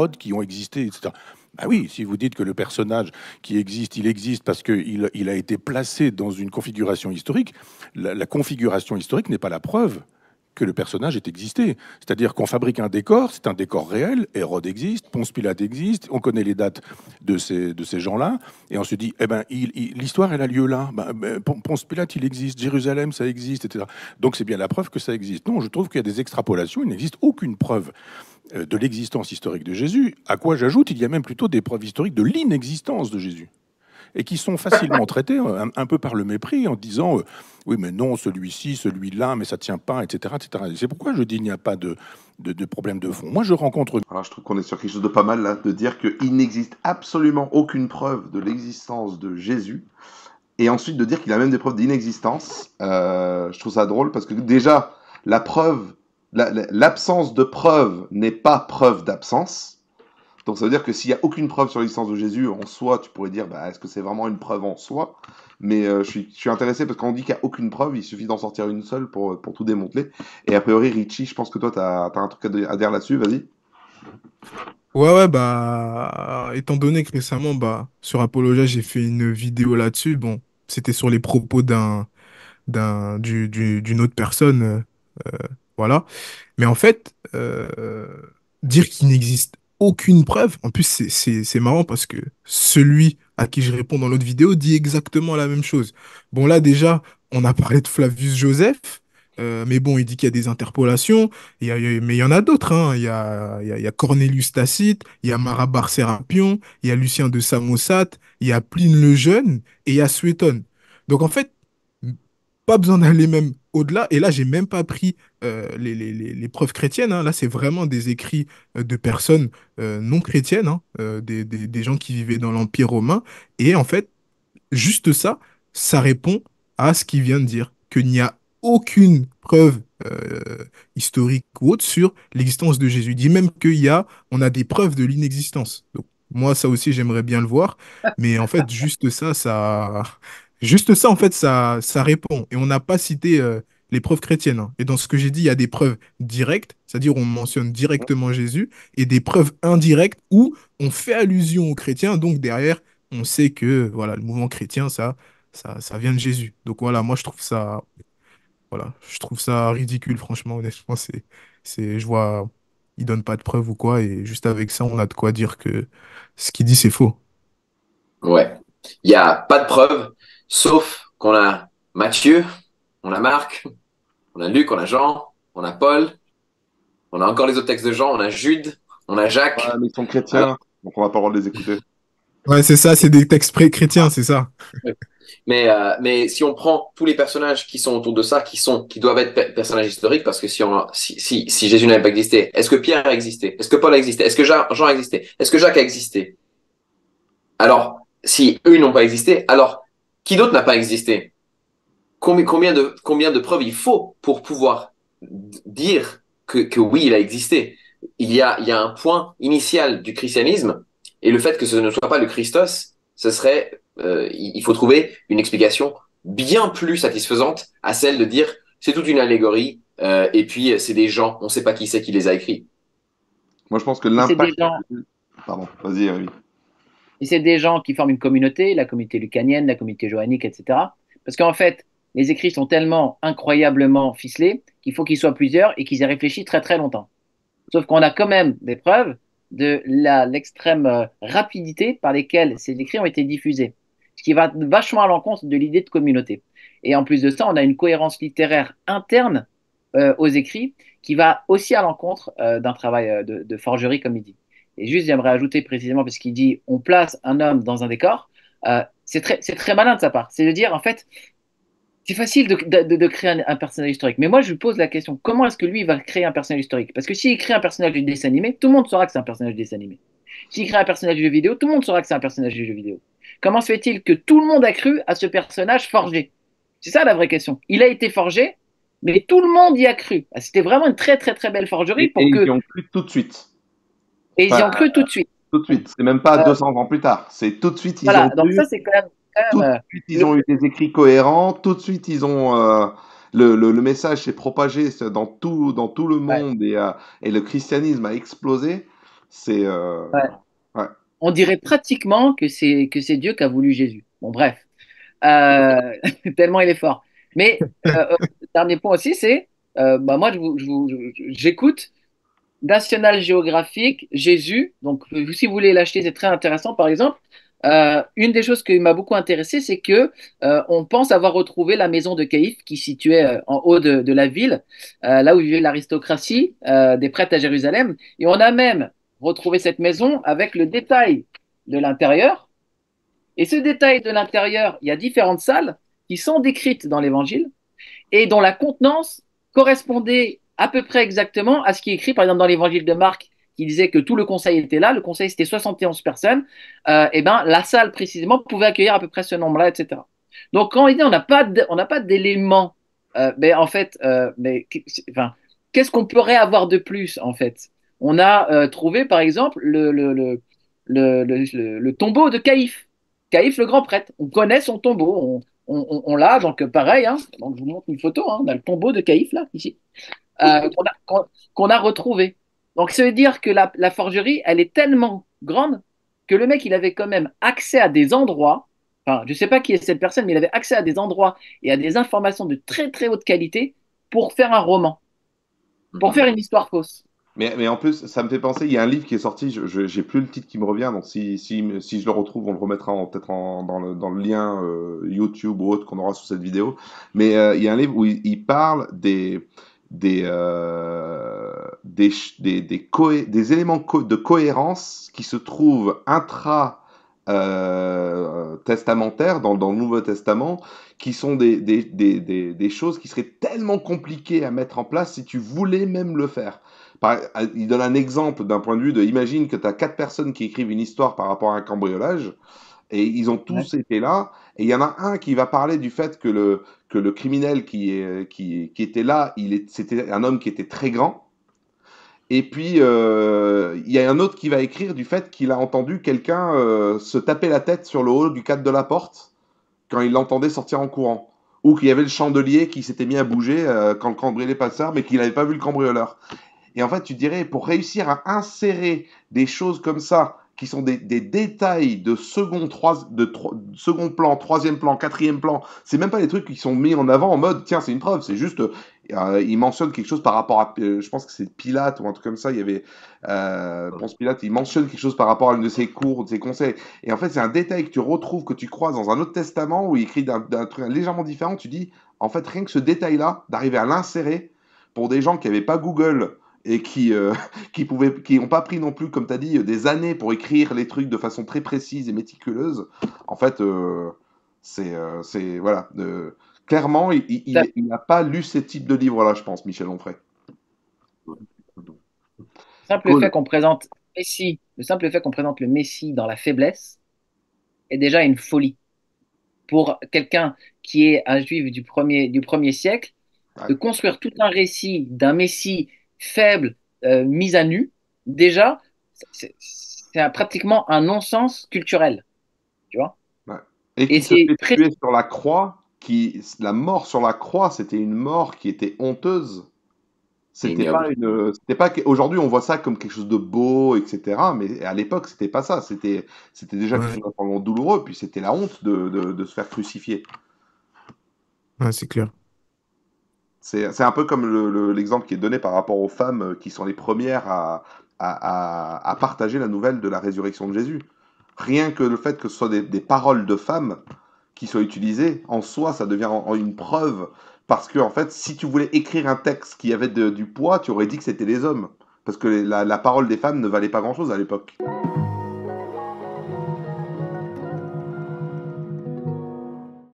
qui ont existé, etc. Ah oui, si vous dites que le personnage qui existe, il existe parce qu'il a été placé dans une configuration historique, la configuration historique n'est pas la preuve que le personnage ait existé. C'est-à-dire qu'on fabrique un décor, c'est un décor réel, Hérode existe, Ponce Pilate existe, on connaît les dates de ces gens-là, et on se dit, eh ben, l'histoire, elle a lieu là. Ponce Pilate, il existe, Jérusalem, ça existe, etc. Donc c'est bien la preuve que ça existe. Non, je trouve qu'il y a des extrapolations, il n'existe aucune preuve de l'existence historique de Jésus, à quoi j'ajoute, il y a même plutôt des preuves historiques de l'inexistence de Jésus, et qui sont facilement traitées un peu par le mépris, en disant oui, mais non, celui-ci, celui-là, mais ça tient pas, etc. etc. C'est pourquoi je dis qu'il n'y a pas de problème de fond. Moi, je rencontre... Alors, je trouve qu'on est sur quelque chose de pas mal là, de dire qu'il n'existe absolument aucune preuve de l'existence de Jésus, et ensuite de dire qu'il a même des preuves d'inexistence. Je trouve ça drôle parce que déjà, l'absence de preuve n'est pas preuve d'absence. Donc ça veut dire que s'il n'y a aucune preuve sur l'existence de Jésus en soi, tu pourrais dire, est-ce que c'est vraiment une preuve en soi? Mais je suis intéressé parce qu'on dit qu'il n'y a aucune preuve, il suffit d'en sortir une seule pour tout démonter. Et a priori, Richie, je pense que toi, tu as un truc à dire là-dessus, vas-y. Ouais, ouais, bah, étant donné que récemment, bah, sur Apologia, j'ai fait une vidéo là-dessus. Bon, c'était sur les propos d'une autre personne, voilà. Mais en fait, dire qu'il n'existe aucune preuve, en plus, c'est marrant parce que celui à qui je réponds dans l'autre vidéo dit exactement la même chose. Bon, là, déjà, on a parlé de Flavius Joseph, mais bon, il dit qu'il y a des interpolations, mais il y en a d'autres, hein. Il y a Cornelius Tacite, il y a Marabar Sérapion, il y a Lucien de Samosate, il y a Pline le Jeune et il y a Suétone. Donc, en fait, pas besoin d'aller même au-delà. Et là, j'ai même pas pris les preuves chrétiennes, hein. Là, c'est vraiment des écrits de personnes non chrétiennes, hein, des gens qui vivaient dans l'Empire romain. Et en fait, juste ça, ça répond à ce qu'il vient de dire, qu'il n'y a aucune preuve historique ou autre sur l'existence de Jésus. Il dit même on a des preuves de l'inexistence. Donc, moi, ça aussi, j'aimerais bien le voir. Mais en fait, juste ça, en fait, ça répond. Et on n'a pas cité les preuves chrétiennes, hein. Et dans ce que j'ai dit, il y a des preuves directes, c'est-à-dire on mentionne directement Jésus, et des preuves indirectes où on fait allusion aux chrétiens. Donc derrière, on sait que voilà, le mouvement chrétien, ça vient de Jésus. Donc voilà, moi je trouve ça ridicule, franchement, honnêtement, je vois, il donne pas de preuves ou quoi, et juste avec ça, on a de quoi dire que ce qu'il dit, c'est faux. Ouais. Il n'y a pas de preuve, sauf qu'on a Matthieu, on a Marc, on a Luc, on a Jean, on a Paul, on a encore les autres textes de Jean, on a Jude, on a Ouais, Jacques. mais ils sont Alors, chrétiens, donc on va pas avoir de les écouter. Ouais, c'est ça, c'est des textes chrétiens, c'est ça. mais si on prend tous les personnages qui sont autour de ça, qui doivent être personnages historiques, parce que si Jésus n'avait pas existé, est-ce que Pierre a existé? Est-ce que Paul a existé? Est-ce que Jean a existé? Est-ce que Jacques a existé? Alors, si eux n'ont pas existé, alors qui d'autre n'a pas existé? Combien de preuves il faut pour pouvoir dire que oui, il a existé? Il y a un point initial du christianisme, et le fait que ce ne soit pas le Christos, il faut trouver une explication bien plus satisfaisante à celle de dire c'est toute une allégorie, et puis c'est des gens, on ne sait pas qui c'est qui les a écrits. Moi, je pense que Et c'est des l'impact... gens, Pardon, vas-y, Rémi. et c'est des gens qui forment une communauté, la communauté lucanienne, la communauté johannique, etc. Parce qu'en fait, les écrits sont tellement incroyablement ficelés qu'il faut qu'ils soient plusieurs et qu'ils aient réfléchi très très longtemps. Sauf qu'on a quand même des preuves de l'extrême rapidité par lesquelles ces écrits ont été diffusés, ce qui va vachement à l'encontre de l'idée de communauté. Et en plus de ça, on a une cohérence littéraire interne aux écrits qui va aussi à l'encontre d'un travail de forgerie, comme il dit. Et juste, j'aimerais ajouter précisément, parce qu'il dit on place un homme dans un décor, c'est très malin de sa part. C'est de dire, en fait, c'est facile de créer un personnage historique. Mais moi, je lui pose la question, comment est-ce que lui va créer un personnage historique? Parce que s'il crée un personnage du dessin animé, tout le monde saura que c'est un personnage du dessin animé. S'il crée un personnage du jeu vidéo, tout le monde saura que c'est un personnage du jeu vidéo. Comment se fait-il que tout le monde a cru à ce personnage forgé? C'est ça la vraie question. Il a été forgé, mais tout le monde y a cru. C'était vraiment une très très très belle forgerie Et pour ils y que... ont cru tout de suite. Et ils y Enfin, ont cru tout de suite. tout de suite. C'est même pas Euh, 200 ans plus tard. C'est tout de suite, ils voilà, ont donc cru. ça c'est quand Tout de même suite, ils ont eu des écrits cohérents. Tout de suite, ils ont le message s'est propagé dans tout le ouais. monde et le christianisme a explosé. C'est Ouais. ouais. On dirait pratiquement que c'est Dieu qui a voulu Jésus. Bon, bref. Euh, tellement il est fort. Mais dernier point aussi, c'est bah, moi, j'écoute National Geographic, Jésus. Donc, si vous voulez l'acheter, c'est très intéressant. Par exemple, une des choses qui m'a beaucoup intéressé, c'est que on pense avoir retrouvé la maison de Caïphe qui se situait en haut de la ville, là où vivait l'aristocratie des prêtres à Jérusalem. Et on a même retrouvé cette maison avec le détail de l'intérieur. Et ce détail de l'intérieur, il y a différentes salles qui sont décrites dans l'Évangile et dont la contenance correspondait à peu près exactement à ce qui est écrit, par exemple, dans l'évangile de Marc, qui disait que tout le conseil était là, le conseil c'était 71 personnes, et ben la salle précisément pouvait accueillir à peu près ce nombre-là, etc. Donc quand on dit on n'a pas d'éléments, mais en fait, enfin, qu'est-ce qu'on pourrait avoir de plus en fait? On a trouvé par exemple le tombeau de Caïphe, Caïphe le grand prêtre. On connaît son tombeau, on l'a, donc pareil, hein, donc je vous montre une photo, hein, on a le tombeau de Caïphe là, ici, qu'on a retrouvé. Donc ça veut dire que la forgerie, elle est tellement grande que le mec, il avait quand même accès à des endroits, enfin, je ne sais pas qui est cette personne, mais il avait accès à des endroits et à des informations de très très haute qualité pour faire un roman, pour faire une histoire fausse. Mais en plus, ça me fait penser, il y a un livre qui est sorti, j'ai plus le titre qui me revient, donc si je le retrouve, on le remettra peut-être dans le lien YouTube ou autre qu'on aura sous cette vidéo. Mais il y a un livre où il parle des éléments de cohérence qui se trouvent testamentaires dans le Nouveau Testament, qui sont des choses qui seraient tellement compliquées à mettre en place si tu voulais même le faire. Il donne un exemple d'un point de vue de, imagine que tu as 4 personnes qui écrivent une histoire par rapport à un cambriolage, et ils ont Ouais. tous été là, et il y en a un qui va parler du fait que le criminel qui était là, c'était un homme qui était très grand, et puis il y a un autre qui va écrire du fait qu'il a entendu quelqu'un se taper la tête sur le haut du cadre de la porte quand il l'entendait sortir en courant. Ou qu'il y avait le chandelier qui s'était mis à bouger quand le cambriolé passait, mais qu'il n'avait pas vu le cambrioleur. Et en fait, tu dirais, pour réussir à insérer des choses comme ça, qui sont des détails de second plan, troisième plan, quatrième plan, c'est même pas des trucs qui sont mis en avant en mode, tiens, c'est une preuve, c'est juste, il mentionne quelque chose par rapport à, je pense que c'est Pilate ou un truc comme ça, il y avait, Ponce Pilate, il mentionne quelque chose par rapport à une de ses cours, de ses conseils. Et en fait, c'est un détail que tu retrouves, que tu croises dans un autre testament où il écrit d'un truc légèrement différent, tu dis, en fait, rien que ce détail-là, d'arriver à l'insérer pour des gens qui n'avaient pas Google et qui n'ont pas pris non plus, comme tu as dit, des années pour écrire les trucs de façon très précise et méticuleuse. En fait, voilà. Clairement, il n'a pas lu ces types de livres-là, je pense, Michel Onfray. Cool. Le simple fait qu'on présente le Messie dans la faiblesse est déjà une folie. Pour quelqu'un qui est un juif du premier siècle, Ouais. de construire tout un récit d'un Messie faible, mis à nu, déjà, pratiquement un non-sens culturel, tu vois. Ouais. Et Et qui se c'est fait très... tuer sur la croix, la mort sur la croix, c'était une mort qui était honteuse. C'est C'était pas ignoble. aujourd'hui on voit ça comme quelque chose de beau, etc. Mais à l'époque c'était pas ça. C'était déjà quelque Ouais, chose de douloureux. Puis c'était la honte de se faire crucifier. ouais, c'est clair. C'est un peu comme l'exemple qui est donné par rapport aux femmes qui sont les premières à partager la nouvelle de la résurrection de Jésus. Rien que le fait que ce soit des paroles de femmes qui soient utilisées, en soi, ça devient une preuve. Parce que, en fait, si tu voulais écrire un texte qui avait du poids, tu aurais dit que c'était les hommes. Parce que la parole des femmes ne valait pas grand-chose à l'époque.